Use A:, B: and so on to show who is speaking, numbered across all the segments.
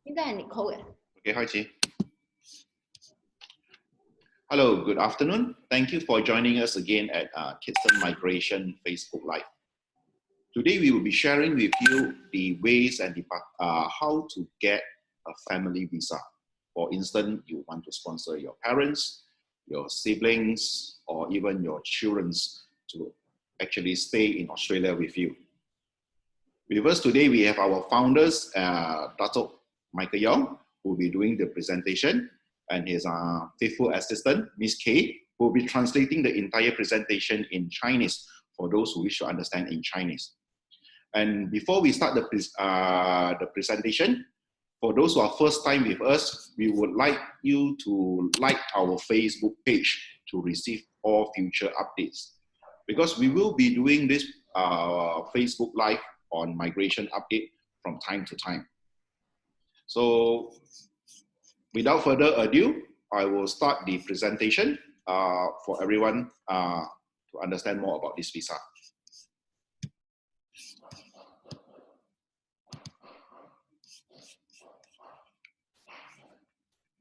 A: 應該係 Nicole 嘅。
B: Okay, 開始。Hello, good afternoon. Thank you for joining us again at Kitson Migration Facebook Live. Today we will be sharing with you the ways and how to get a family visa. For instance, you want to sponsor your parents, your siblings, or even your children to actually stay in Australia with you. With us today, we have our founders, Dato, Yong, who will be doing the presentation, and his faithful assistant, Miss Kay, who will be translating the entire presentation in Chinese for those who wish to understand in Chinese. And before we start the presentation, for those who are first time with us, we would like you to like our Facebook page to receive all future updates. Because we will be doing this Facebook Live on migration update from time to time. So without further ado, I will start the presentation for everyone to understand more about this visa.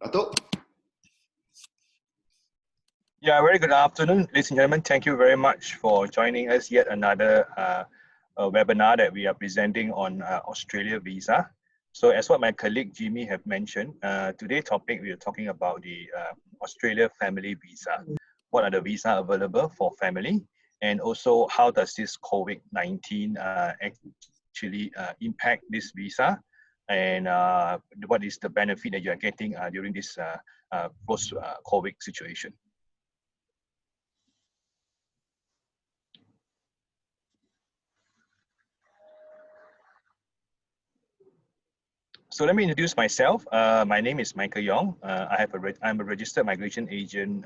B: Dato?
C: Yeah, very good afternoon, ladies and gentlemen. Thank you very much for joining us yet another webinar that we are presenting on Australia visa. So as what my colleague Jimmy have mentioned, today's topic we are talking about the Australia family visa. What are the visa available for family, and also how does this COVID-19 actually impact this visa, and what is the benefit that you are getting during this post-COVID situation. So let me introduce myself. My name is Yong. I'm a registered migration agent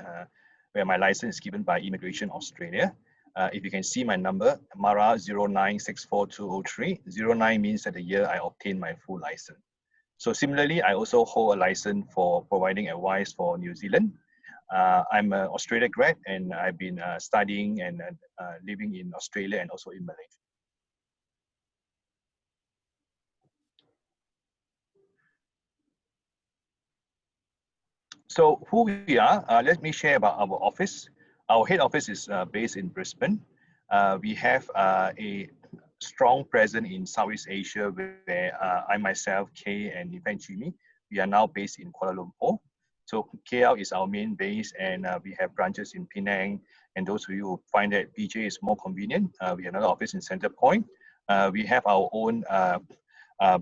C: where my license is given by Immigration Australia. If you can see my number, MARA 0964203. 09 means that the year I obtained my full license. So similarly, I also hold a license for providing advice for New Zealand. I'm an Australia grad, and I've been studying and living in Australia and also in Malaysia. So who we are, let me share about our office. Our head office is based in Brisbane. We have a strong presence in Southeast Asia, where I myself, Kay, and even Jimmy, we are now based in Kuala Lumpur. So KL is our main base, and we have branches in Penang. And those of you who find that PJ is more convenient, we have another office in Centre Point. We have our own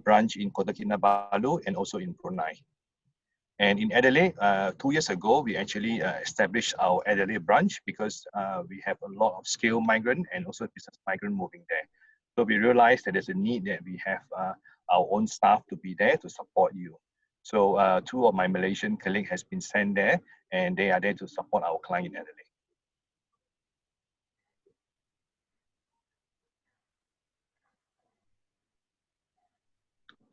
C: branch in Kota Kinabalu and also in Brunei. And in Adelaide, 2 years ago, we actually established our Adelaide branch because we have a lot of skilled migrant and also business migrant moving there. So we realized that there's a need that we have our own staff to be there to support you. So 2 of my Malaysian colleagues has been sent there, and they are there to support our client in Adelaide.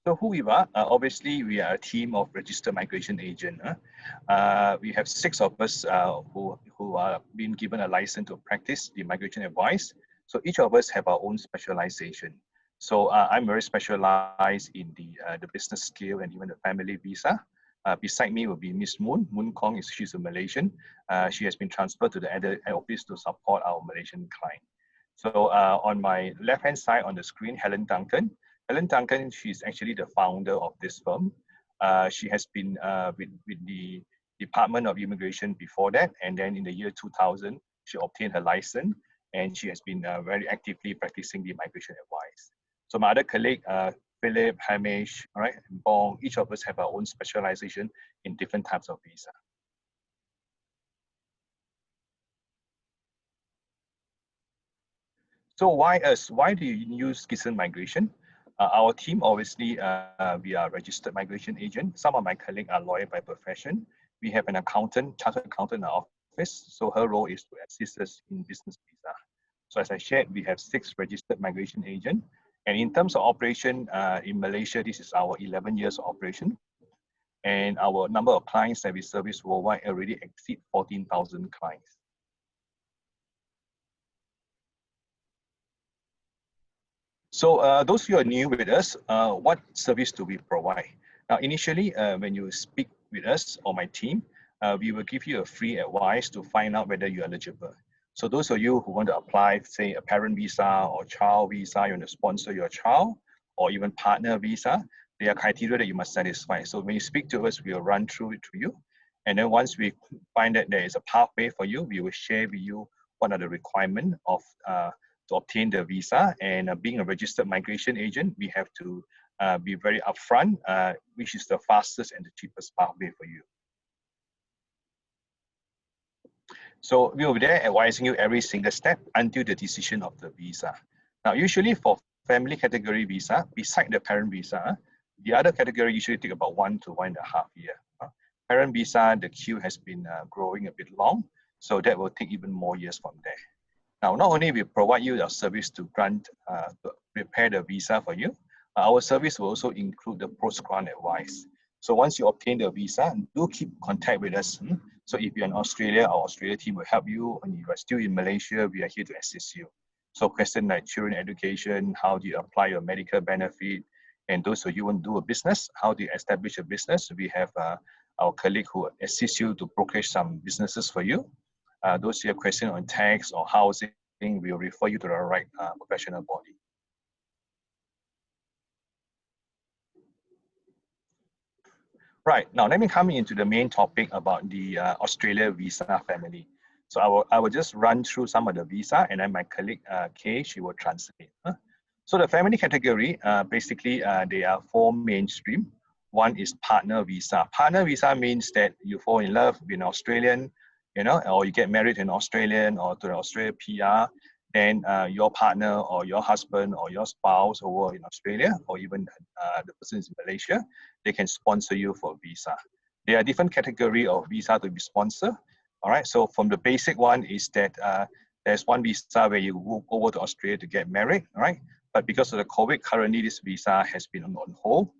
C: So who we are? Obviously, we are a team of registered migration agents. We have 6 of us who are being given a license to practice the migration advice. So each of us have our own specialization. So I'm very specialized in the business skill and even the family visa. Beside me will be Miss Moon. Moon Kong, she's a Malaysian. She has been transferred to the Adelaide office to support our Malaysian client. So on my left-hand side on the screen, Helen Duncan. Helen Duncan, she's actually the founder of this firm. She has been with the Department of Immigration before that, and then in the year 2000, she obtained her license, and she has been very actively practicing the migration advice. So my other colleague, Philip, Hamish, all right, and Bong, each of us have our own specialization in different types of visa. So why us? Why do you use Kitson Migration? Our team, obviously, we are registered migration agent. Some of my colleagues are lawyer by profession. We have an accountant, chartered accountant in our office. So her role is to assist us in business visa. So as I shared, we have 6 registered migration agents. And in terms of operation in Malaysia, this is our 11 years of operation. And our number of clients that we service worldwide already exceed 14,000 clients. So those who are new with us, what service do we provide? Now, initially, when you speak with us or my team, we will give you a free advice to find out whether you're eligible. So those of you who want to apply, say, a parent visa or child visa, you want to sponsor your child, or even partner visa, there are criteria that you must satisfy. So when you speak to us, we will run through it to you. And then once we find that there is a pathway for you, we will share with you what are the requirements of to obtain the visa. And being a registered migration agent, we have to be very upfront, which is the fastest and the cheapest pathway for you. So we will be there advising you every single step until the decision of the visa. Now, usually for family category visa, beside the parent visa, the other category usually take about 1 to 1.5 years. Parent visa, the queue has been growing a bit long, so that will take even more years from there. Now, not only we provide you our service to grant, to prepare the visa for you, our service will also include the post-grant advice. So once you obtain the visa, do keep contact with us. So if you're in Australia, our Australia team will help you. And if you're still in Malaysia, we are here to assist you. So questions like children education, how do you apply your medical benefit? And those of you want to do a business, how do you establish a business? We have our colleague who assists you to brokerage some businesses for you. Those who have questions on tax or housing, we will refer you to the right professional body. Right, now let me come into the main topic about the Australia visa family. So I will just run through some of the visa, and then my colleague Kay, she will translate. So the family category, basically there are 4 mainstream. One is partner visa. Partner visa means that you fall in love with an Australian, you know, or you get married to an Australian or to an Australian PR, then your partner or your husband or your spouse who are in Australia, or even the person is in Malaysia, they can sponsor you for visa. There are different category of visa to be sponsored. All right, so from the basic one is that there's one visa where you go over to Australia to get married, all right? But because of the COVID, currently this visa has been on hold.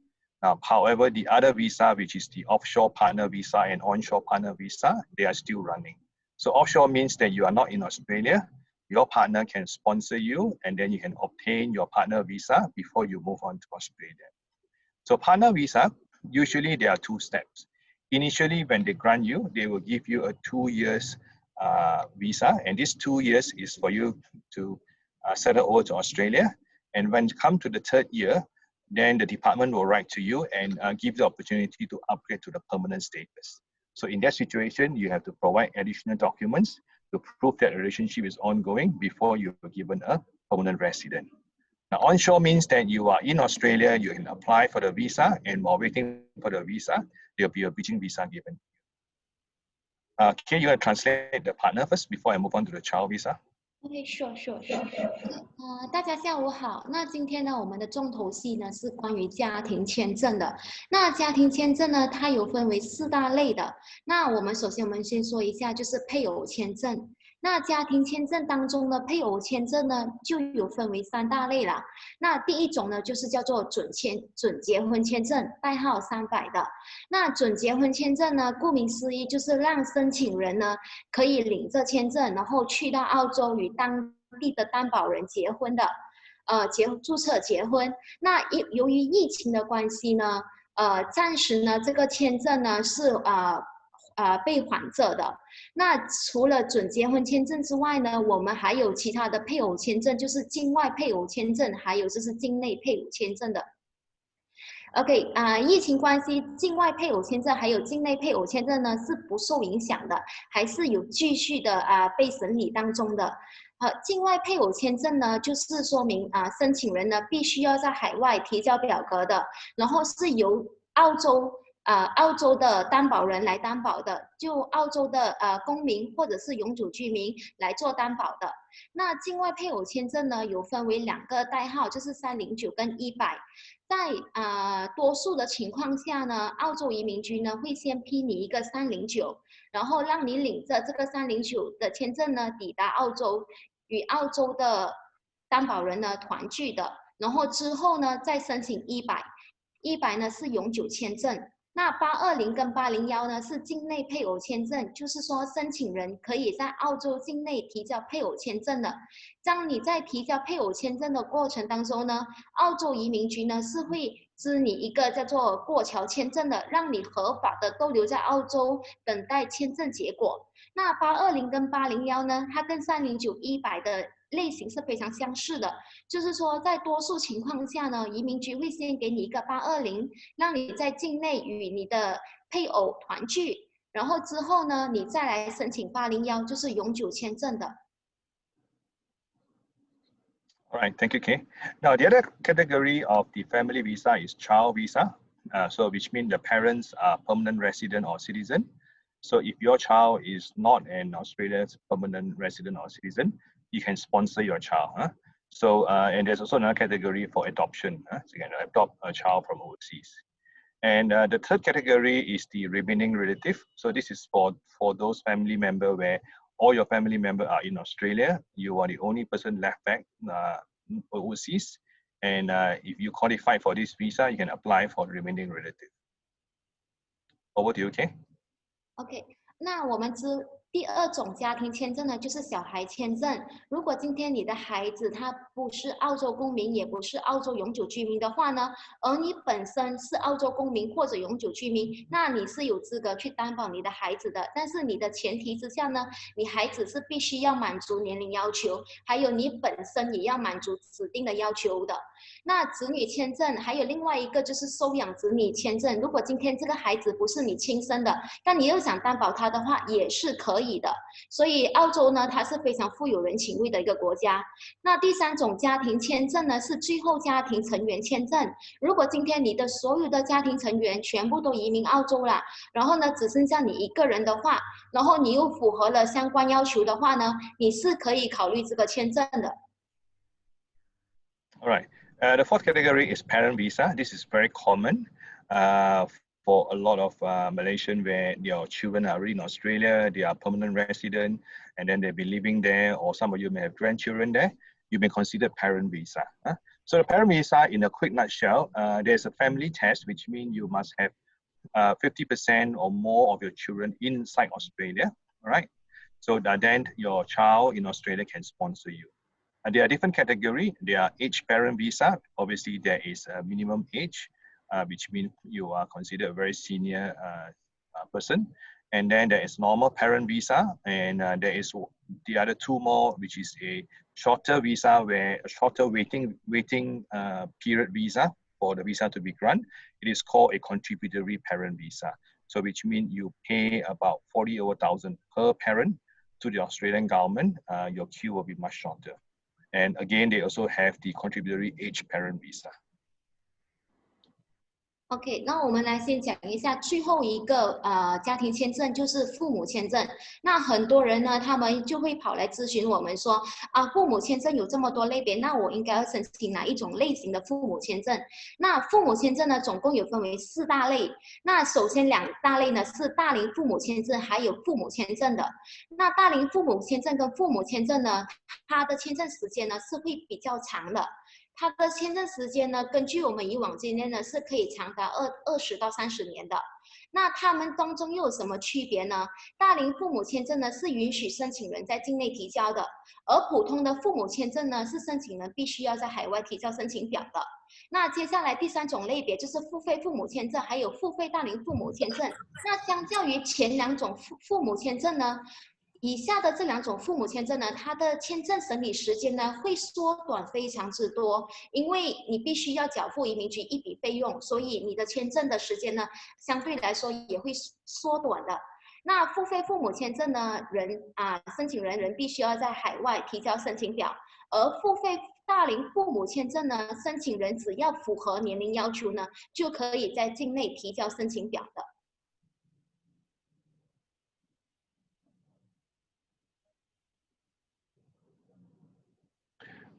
C: However, the other visa, which is the offshore partner visa and onshore partner visa, they are still running. So offshore means that you are not in Australia, your partner can sponsor you, and then you can obtain your partner visa before you move on to Australia. So partner visa, usually there are 2 steps. Initially, when they grant you, they will give you a 2 years visa, and this 2 years is for you to settle over to Australia. And when you come to the 3rd year, then the department will write to you and give the opportunity to upgrade to the permanent status. So in that situation, you have to provide additional documents to prove that the relationship is ongoing before you are given a permanent resident. Now, onshore means that you are in Australia, you can apply for the visa, and while waiting for the visa, there will be a bridging visa given. Okay, you want to translate the partner first before I move on to the child visa?
A: Okay, sure. 大家下午好。那今天呢，我们的重头戏呢是关于家庭签证的。那家庭签证呢，它有分为4大类的。那首先我们先说一下，就是配偶签证。那家庭签证当中呢，配偶签证呢就有分为3大类啦。那第一种呢，就是叫做准结婚签证，代号300的。那准结婚签证呢，顾名思义，就是让申请人呢可以领着签证，然后去到澳洲与当地的担保人结婚的，注册结婚。那由于疫情的关系呢，暂时呢这个签证呢是被缓着的。那除了准结婚签证之外呢，我们还有其他的配偶签证，就是境外配偶签证，还有就是境内配偶签证的。OK， 疫情关系，境外配偶签证还有境内配偶签证呢是不受影响的，还是有继续的被审理当中的。境外配偶签证呢，就是说明申请人呢必须要在海外提交表格的，然后是由澳洲的担保人来担保的，就澳洲的公民或者是永久居民来做担保的。那境外配偶签证呢，有分为2个代号，就是309跟100。在多数的情况下呢，澳洲移民局呢会先批你一个309，然后让你领着这个309的签证呢抵达澳洲，与澳洲的担保人呢团聚的，然后之后呢再申请100呢是永久签证。那820跟801呢是境内配偶签证，就是说申请人可以在澳洲境内提交配偶签证的。当你在提交配偶签证的过程当中呢，澳洲移民局呢是会支你一个叫做过桥签证的，让你合法的逗留在澳洲等待签证结果。那820跟801呢，它跟309、100的类型是非常相似的，就是说在多数情况下呢，移民局会先给你一个820，让你在境内与你的配偶团聚，然后之后呢，你再来申请801，就是永久签证的。
C: All right, thank you, Kay. Now, the other category of the family visa is child visa. So which means the parents are permanent resident or citizen. So if your child is not an Australia's permanent resident or citizen, you can sponsor your child. So, and there's also another category for adoption. So you can adopt a child from overseas. And the third category is the remaining relative. So this is for those family member where all your family members are in Australia, you are the only person left back overseas. And if you qualify for this visa, you can apply for the remaining relative. Over to you, Kay.
A: OK， 那我们第二种家庭签证呢，就是小孩签证。如果今天你的孩子他不是澳洲公民，也不是澳洲永久居民的话呢，而你本身是澳洲公民或者永久居民，那你是有资格去担保你的孩子的。但是你的前提之下呢，你孩子是必须要满足年龄要求，还有你本身也要满足指定的要求的。那子女签证还有另外一个就是收养子女签证。如果今天这个孩子不是你亲生的，但你又想担保他的话，也是可以的。所以澳洲呢，它是非常富有人情味的一个国家。那第三种家庭签证呢，是最后家庭成员签证。如果今天你的所有的家庭成员全部都移民澳洲了，然后呢只剩下你一个人的话，然后你又符合了相关要求的话呢，你是可以考虑这个签证的。
C: All right. The fourth category is parent visa. This is very common for a lot of Malaysian where your children are already in Australia, they are permanent resident, and then they'll be living there, or some of you may have grandchildren there. You may consider parent visa. So the parent visa, in a quick nutshell, there's a family test, which means you must have 50% or more of your children inside Australia. All right. So that then your child in Australia can sponsor you. And there are different categories. There are age parent visa. Obviously, there is a minimum age, which means you are considered a very senior person. And then there is normal parent visa, and there is the other two more, which is a shorter visa, where a shorter waiting period visa for the visa to be granted. It is called a contributory parent visa. So which means you pay about 40,000 per parent to the Australian government. Your queue will be much shorter. And again, they also have the contributory age parent visa.
A: OK， 那我们来先讲一下最后一个家庭签证，就是父母签证。那很多人呢，他们就会跑来咨询我们说，父母签证有这么多类别，那我应该要申请哪一种类型的父母签证？那父母签证呢，总共有分为4大类。那首先2大类呢是大龄父母签证，还有父母签证的。那大龄父母签证跟父母签证呢，它的签证时间呢是会比较长的。它的签证时间呢，根据我们以往经验呢，是可以长达20到30年的。那他们当中又有什么区别呢？大龄父母签证呢是允许申请人在境内提交的，而普通的父母签证呢是申请人必须要在海外提交申请表的。那接下来第3种类别就是付费父母签证，还有付费大龄父母签证。那相较于前2种父母签证呢，以下的这2种父母签证呢，它的签证审理时间呢会缩短非常之多，因为你必须要缴付移民局一笔费用，所以你的签证的时间呢相对来说也会缩短的。那付费父母签证呢，申请人必须要在海外提交申请表，而付费大龄父母签证呢，申请人只要符合年龄要求呢，就可以在境内提交申请表的。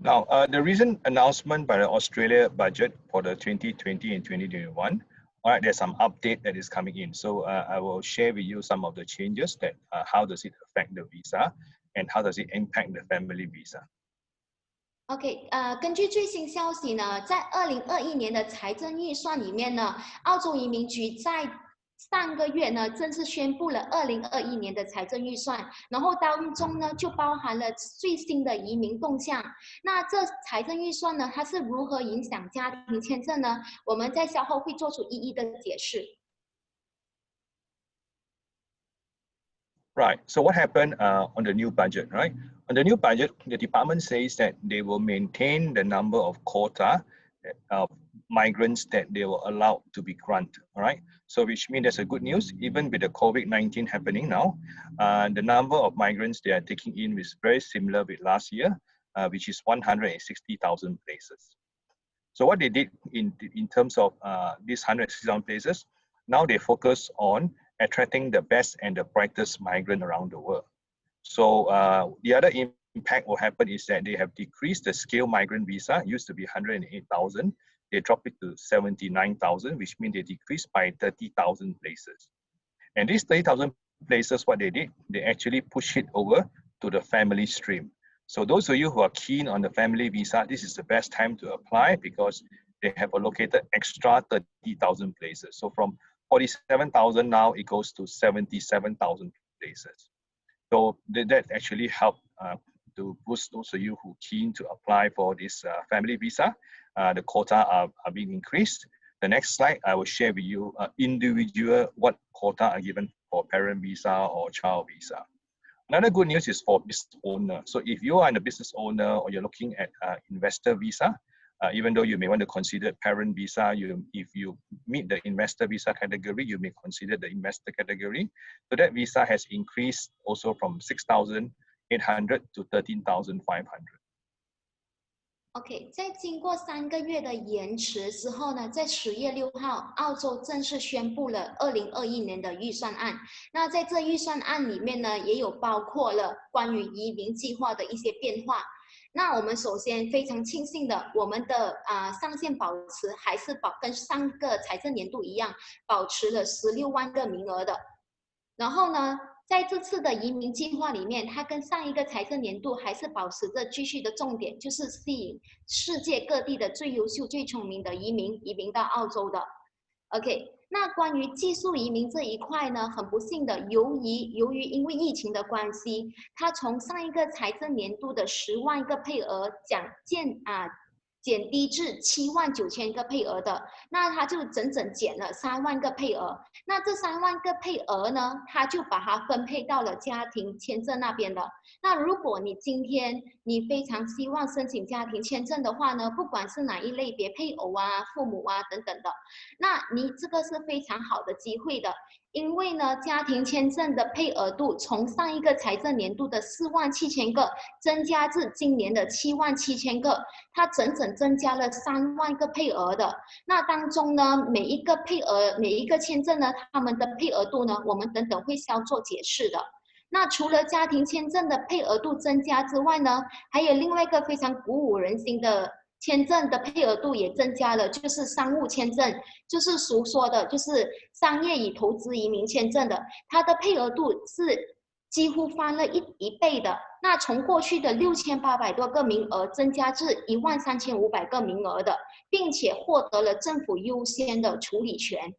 C: Now, the recent announcement by the Australia budget for the 2020 and 2021, all right, there's some update that is coming in. So I will share with you some of the changes that how does it affect the visa and how does it impact the family visa.
A: OK，根据最新消息呢，在2021年的财政预算里面呢，澳洲移民局在上个月呢正式宣布了2021年的财政预算，然后当中呢就包含了最新的移民动向。那这财政预算呢，它是如何影响家庭签证呢？我们在稍后会做出一一的解释。
C: Right. So what happened on the new budget, right? On the new budget, the department says that they will maintain the number of quota of migrants that they will allow to be granted, all right? So which means that's a good news. Even with the COVID-19 happening now, the number of migrants they are taking in is very similar with last year, which is 160,000 places. So what they did in terms of these 160,000 places, now they focus on attracting the best and the brightest migrant around the world. So the other impact will happen is that they have decreased the skilled migrant visa, used to be 108,000. They dropped it to 79,000, which means they decreased by 30,000 places. And these 30,000 places, what they did, they actually push it over to the family stream. So those of you who are keen on the family visa, this is the best time to apply because they have allocated extra 30,000 places. So from 47,000 now, it goes to 77,000 places. So that actually helped to boost those of you who are keen to apply for this family visa. The quota are being increased. The next slide, I will share with you individual what quota are given for parent visa or child visa. Another good news is for business owner. So if you are a business owner or you're looking at investor visa, even though you may want to consider parent visa, if you meet the investor visa category, you may consider the investor category. So that visa has increased also from 6,800 to 13,500.
A: OK， 在经过3个月的延迟之后呢，在10月6号，澳洲正式宣布了2021年的预算案。那在这预算案里面呢，也有包括了关于移民计划的一些变化。那我们首先非常庆幸的，我们的上限保持还是跟上个财政年度一样，保持了16万个名额的。然后呢，在这次的移民计划里面，它跟上一个财政年度还是保持着继续的重点，就是吸引世界各地的最优秀、最聪明的移民到澳洲的。OK， 那关于技术移民这一块呢，很不幸的，由于因为疫情的关系，它从上一个财政年度的10万个配额减低至7万9千个配额的，那它就整整减了3万个配额。那这3万个配额呢，它就把它分配到了家庭签证那边的。那如果你今天你非常希望申请家庭签证的话呢，不管是哪一类别配偶啊、父母啊等等的，那你这个是非常好的机会的。因为呢，家庭签证的配额度从上一个财政年度的4万7千个增加至今年的7万7千个，它整整增加了3万个配额的。那当中呢，每一个签证呢，他们的配额度呢，我们等等会稍作解释的。那除了家庭签证的配额度增加之外呢，还有另外一个非常鼓舞人心的签证的配额度也增加了，就是商务签证，就是俗说的，就是商业与投资移民签证的，它的配额度是几乎翻了一倍的。那从过去的6800多个名额增加至13500个名额的，并且获得了政府优先的处理权。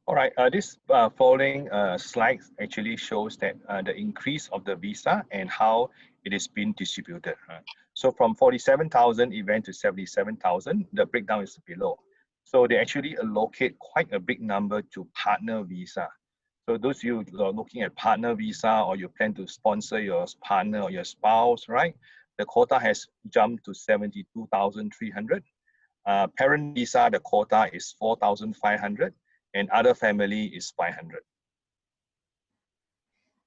C: All right, this following slide actually shows that the increase of the visa and how it is being distributed. So from 47,000 it went to 77,000, the breakdown is below. So they actually allocate quite a big number to partner visa. So those of you who are looking at partner visa or you plan to sponsor your partner or your spouse, right? The quota has jumped to 72,300. Parent visa, the quota is 4,500. And other family is 500.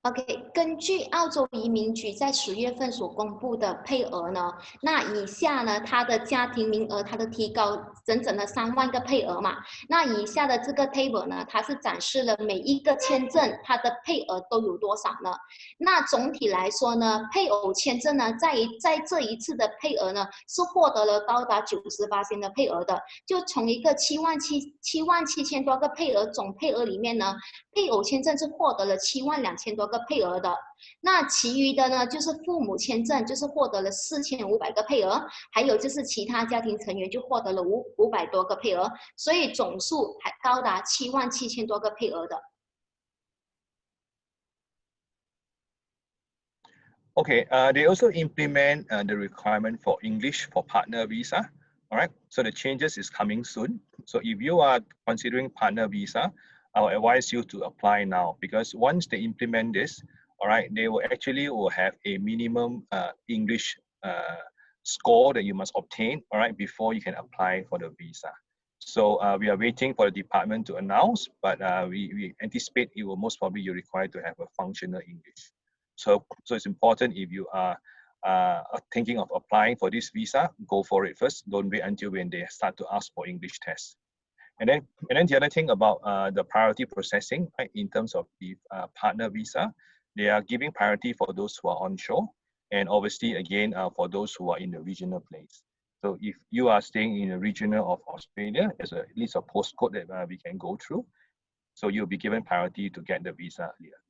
A: OK， 根据澳洲移民局在10月份所公布的配额呢，那以下呢，它的家庭名额它的提高整整的3万个配额嘛。那以下的这个 table 呢，它是展示了每一个签证它的配额都有多少呢？那总体来说呢，配偶签证呢，在这一次的配额呢，是获得了高达98%的配额的。就从一个7万7千多个配额总配额里面呢，配偶签证是获得了7万2000多个个配额的。那其余的呢，就是父母签证，就是获得了4500个配额，还有就是其他家庭成员就获得了500多个配额，所以总数还高达77000多个配额的。
C: Okay, they also implement the requirement for English for partner visa. All right, so the changes is coming soon. So if you are considering partner visa, I will advise you to apply now, because once they implement this, all right, they will have a minimum English score that you must obtain, all right, before you can apply for the visa. So we are waiting for the department to announce, but we anticipate it will most probably you're required to have a functional English. So it's important, if you are thinking of applying for this visa, go for it first. Don't wait until when they start to ask for English tests. And then the other thing about the priority processing, right, in terms of the partner visa, they are giving priority for those who are onshore, and obviously again for those who are in the regional place. So if you are staying in the regional of Australia, there's at least a postcode that we can go through. So you'll be given priority to get the visa earlier.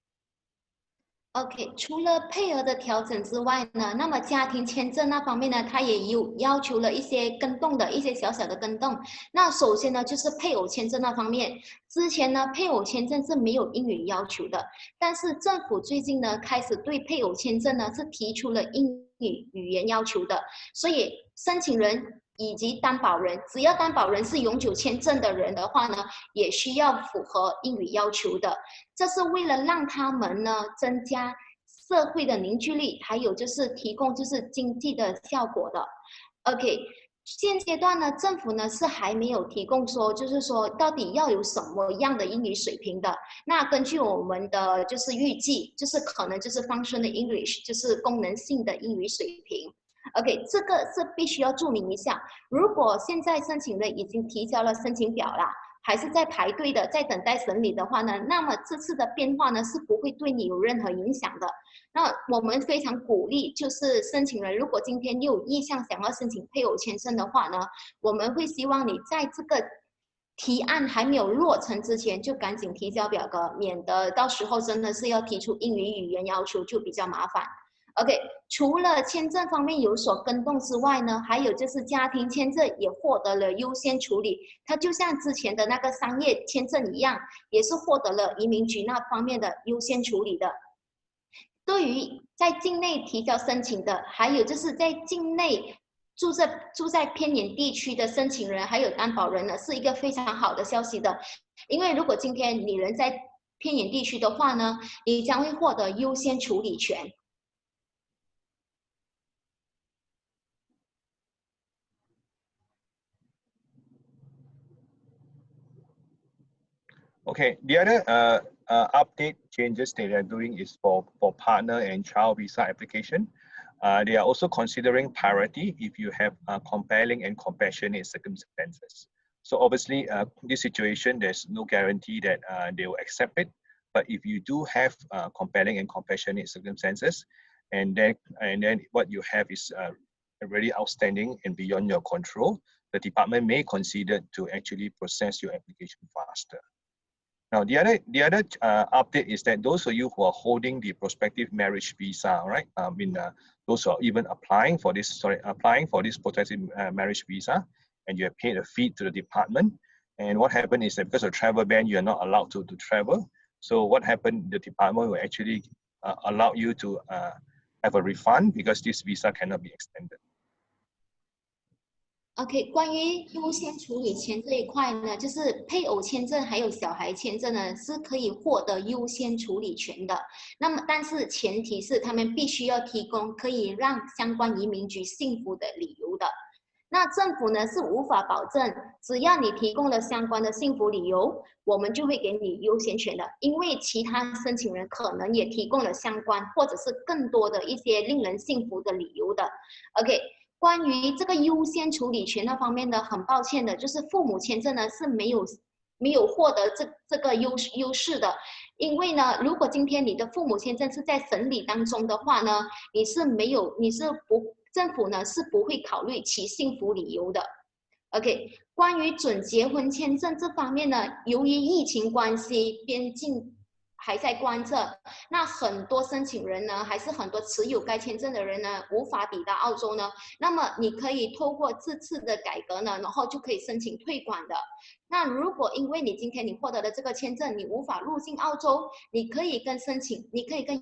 A: OK， 除了配额的调整之外呢，那么家庭签证那方面呢，它也有要求了一些更动的一些小小的更动。那首先呢，就是配偶签证那方面，之前呢，配偶签证是没有英语要求的，但是政府最近呢，开始对配偶签证呢是提出了英语语言要求的，所以申请人以及担保人，只要担保人是永久签证的人的话呢，也需要符合英语要求的。这是为了让他们呢增加社会的凝聚力，还有就是提供就是经济的效果的。OK， 现阶段呢，政府呢是还没有提供说，就是说到底要有什么样的英语水平的。那根据我们的就是预计，就是可能就是 functional English， 就是功能性的英语水平。OK， 这个是必须要注明一下。如果现在申请人已经提交了申请表啦，还是在排队的，在等待审理的话呢，那么这次的变化呢是不会对你有任何影响的。那我们非常鼓励，就是申请人如果今天有意向想要申请配偶签证的话呢，我们会希望你在这个提案还没有落成之前就赶紧提交表格，免得到时候真的是要提出英语语言要求就比较麻烦。OK， 除了签证方面有所更动之外呢，还有就是家庭签证也获得了优先处理，它就像之前的那个商业签证一样，也是获得了移民局那方面的优先处理的。对于在境内提交申请的，还有就是在境内住在偏远地区的申请人，还有担保人呢，是一个非常好的消息的。因为如果今天你人在偏远地区的话呢，你将会获得优先处理权。
C: Okay, the other update changes that they are doing is for partner and child visa application. They are also considering priority if you have compelling and compassionate circumstances. So obviously, this situation, there's no guarantee that they will accept it. But if you do have compelling and compassionate circumstances, and then what you have is already outstanding and beyond your control, the department may consider to actually process your application faster. Now, the other update is that those of you who are holding the prospective marriage visa, right? Those who are even applying for this prospective marriage visa, and you have paid a fee to the department. And what happened is that because of travel ban, you are not allowed to travel. So what happened? The department will actually allow you to have a refund because this visa cannot be extended.
A: OK， 关于优先处理权这一块呢，就是配偶签证还有小孩签证呢，是可以获得优先处理权的。那么，但是前提是他们必须要提供可以让相关移民局信服的理由的。那政府呢是无法保证，只要你提供了相关的信服理由，我们就会给你优先权的，因为其他申请人可能也提供了相关或者是更多的一些令人信服的理由的。OK。关于这个优先处理权那方面呢，很抱歉的，就是父母签证呢是没有获得这个优势的，因为呢，如果今天你的父母签证是在审理当中的话呢，政府呢是不会考虑其信服理由的。OK， 关于准结婚签证这方面呢，由于疫情关系，边境还在关着，那很多申请人呢，还是很多持有该签证的人呢，无法抵达澳洲呢。那么你可以透过这次的改革呢，然后就可以申请退款的。那如果因为你今天你获得了这个签证，你无法入境澳洲，你可以跟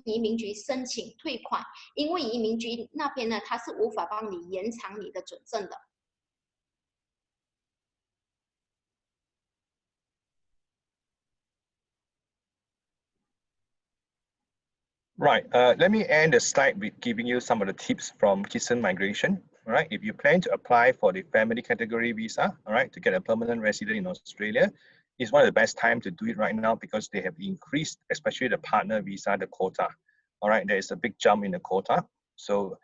A: 移民局申请退款，因为移民局那边呢，它是无法帮你延长你的准证的。
C: Right. Let me end the slide with giving you some of the tips from Kitson Migration. All right. If you plan to apply for the family category visa, all right, to get a permanent resident in Australia, it's one of the best time to do it right now because they have increased, especially the partner visa, the quota. All right. There is a big jump in the quota. So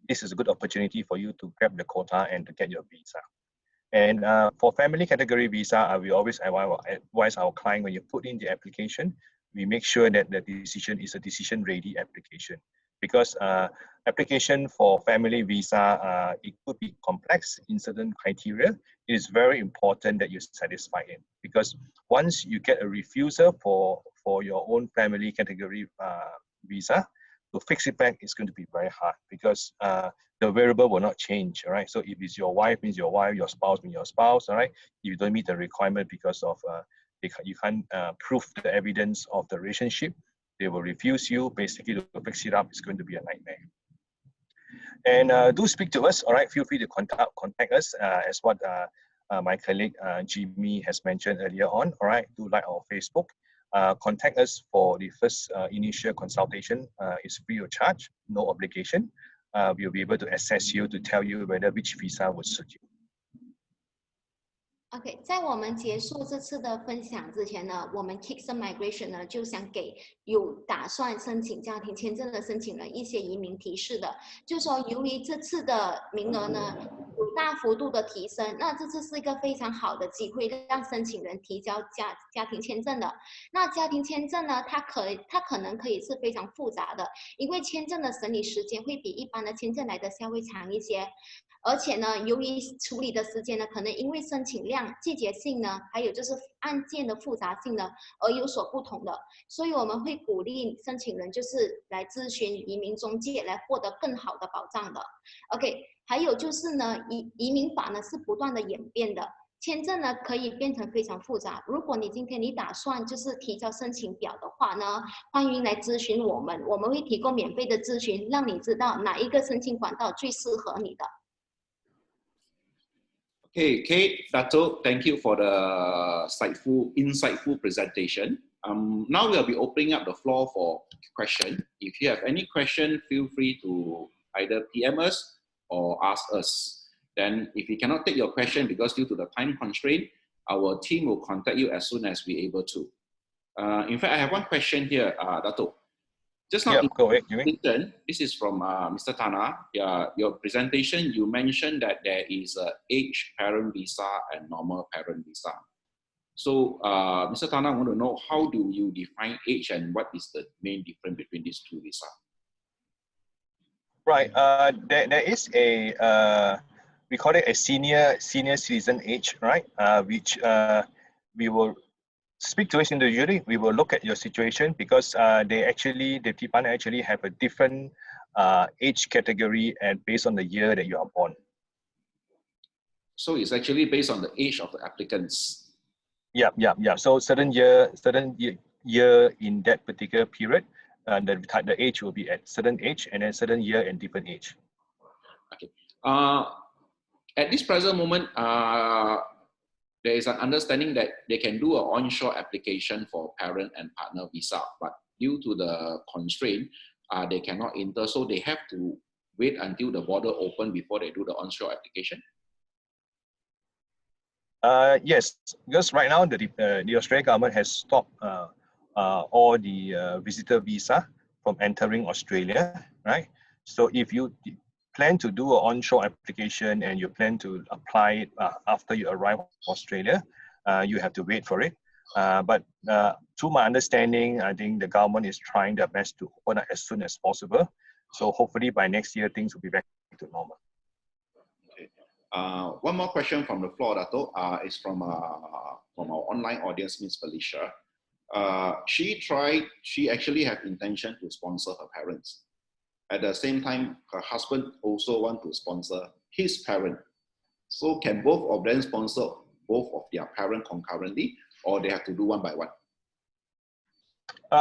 C: this is a good opportunity for you to grab the quota and to get your visa. And for family category visa, we always advise our client when you put in the application, we make sure that the decision is a decision-ready application. Because application for family visa, it could be complex in certain criteria. It is very important that you satisfy it. Because once you get a refusal for your own family category visa, to fix it back is going to be very hard because the variable will not change, all right? So if it's your wife, means your wife, your spouse, means your spouse, all right? You don't meet the requirement because of you can't prove the evidence of the relationship. They will refuse you. Basically, to fix it up, it's going to be a nightmare. And do speak to us, all right? Feel free to contact us as what my colleague Jimmy has mentioned earlier on, all right? Do like our Facebook. Contact us for the first initial consultation. It's free of charge, no obligation. We'll be able to assess you to tell you whether which visa would suit you.
A: OK， 在我们结束这次的分享之前呢，我们 Kitson Migration 呢就想给有打算申请家庭签证的申请人一些移民提示的，就是说由于这次的名额呢有大幅度的提升，那这次是一个非常好的机会，让申请人提交家庭签证的。那家庭签证呢，它可能可以是非常复杂的，因为签证的审理时间会比一般的签证来的稍微长一些。而且呢，由于处理的时间呢，可能因为申请量、季节性呢，还有就是案件的复杂性呢，而有所不同的。所以我们会鼓励申请人就是来咨询移民中介，来获得更好的保障的。OK， 还有就是呢，移民法呢是不断的演变的。签证呢可以变成非常复杂。如果你今天你打算就是提交申请表的话呢，欢迎来咨询我们，我们会提供免费的咨询，让你知道哪一个申请管道最适合你的。
B: Okay, Kate, Dato, thank you for the insightful presentation. Now we'll be opening up the floor for questions. If you have any question, feel free to either PM us or ask us. Then if we cannot take your question because due to the time constraint, our team will contact you as soon as we're able to. In fact, I have one question here, Dato. Just now,
C: go ahead,
B: this is from Mr. Tana. Your presentation, you mentioned that there is a age parent visa and normal parent visa. So, Mr. Tana, I want to know how do you define age and what is the main difference between these two visas?
C: Right. There is a we call it a senior citizen age, right? Which we will speak to us individually. We will look at your situation because the department actually have a different age category and based on the year that you are born.
B: So it's actually based on the age of the applicants.
C: Yeah. So certain year in that particular period, the age will be at certain age and then certain year and different age.
B: Okay. At this present moment, there is an understanding that they can do an onshore application for parent and partner visa, but due to the constraint, they cannot enter, so they have to wait until the border open before they do the onshore application.
C: Yes, because right now the Australian government has stopped all the visitor visa from entering Australia, right? So if you plan to do an onshore application and you plan to apply it after you arrive in Australia, you have to wait for it. But to my understanding, I think the government is trying their best to open up as soon as possible. So hopefully by next year, things will be back to normal.
B: Okay. One more question from the floor, Dato, is from our online audience, Ms. Felicia. she actually had intention to sponsor her parents. At the same time, her husband also want to sponsor his parent. So can both of them sponsor both of their parents concurrently, or they have to do one by one?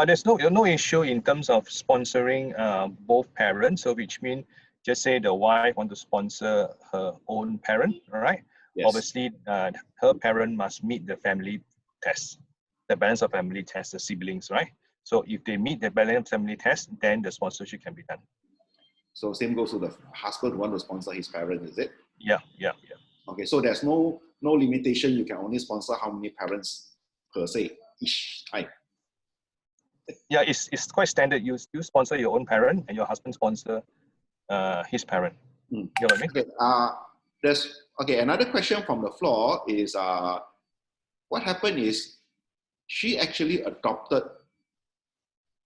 C: There's no issue in terms of sponsoring both parents. So which means, just say the wife want to sponsor her own parent, all right?
B: Yes.
C: Obviously, her parent must meet the family test, the balance of family test, the siblings, right? So if they meet the balance of family test, then the sponsorship can be done.
B: So same goes to the husband who want to sponsor his parent, is it?
C: Yeah.
B: Okay, so there's no limitation. You can only sponsor how many parents per se each time.
C: Yeah, it's quite standard. You sponsor your own parent and your husband sponsor his parent. You know what I mean?
B: Okay, another question from the floor is what happened is she actually adopted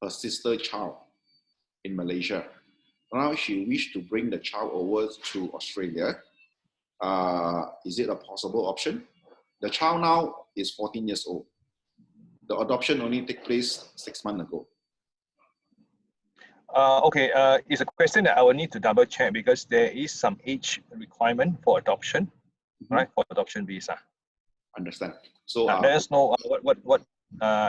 B: her sister's child in Malaysia. Now she wished to bring the child over to Australia. Is it a possible option? The child now is 14 years old. The adoption only took place 6 months ago.
C: Okay, it's a question that I will need to double check because there is some age requirement for adoption, right? For adoption visa.
B: Understand. So
C: let us know what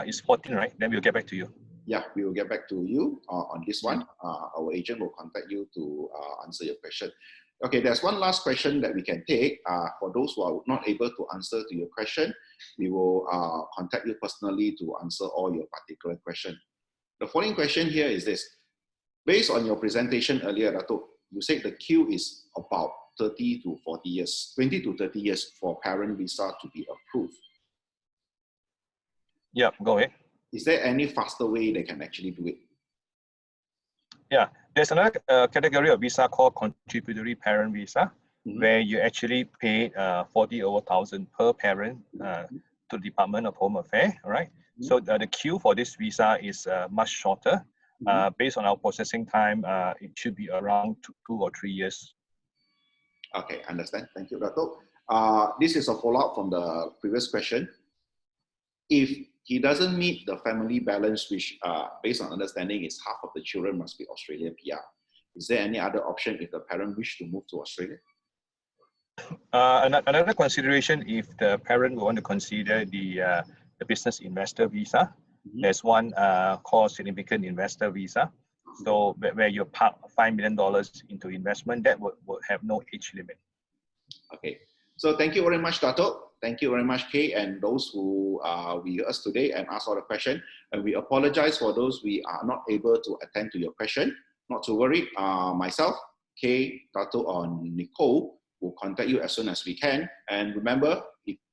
C: is 14, right? Then we'll get back to you.
B: Yeah, we will get back to you on this one. Our agent will contact you to answer your question. Okay, there's one last question that we can take. For those who are not able to answer to your question, we will contact you personally to answer all your particular question. The following question here is this. Based on your presentation earlier, Dato, you said the queue is about 30 to 40 years, 20 to 30 years for parent visa to be approved.
C: Yeah, go ahead.
B: Is there any faster way they can actually do it?
C: Yeah, there's another category of visa called contributory parent visa, where you actually pay 40,000 per parent to the Department of Home Affairs, right? So the queue for this visa is much shorter. Based on our processing time, it should be around 2 or 3 years.
B: Okay, understand. Thank you, Dato. This is a follow-up from the previous question. If he doesn't meet the family balance, which based on understanding is half of the children must be Australian PR, is there any other option if the parent wish to move to Australia?
C: Another consideration, if the parent want to consider the business investor visa, there's one called significant investor visa. So where you park $5 million into investment, that would have no age limit.
B: Okay, so thank you very much, Dato. Thank you very much, Kay, and those who were with us today and asked all the questions. And we apologize for those we are not able to attend to your question. Not to worry, myself, Kay, Dato, or Nicole will contact you as soon as we can. And remember,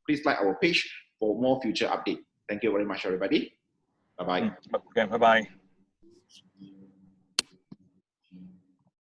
B: please like our page for more future updates. Thank you very much, everybody. Bye-bye.
C: Okay, bye-bye.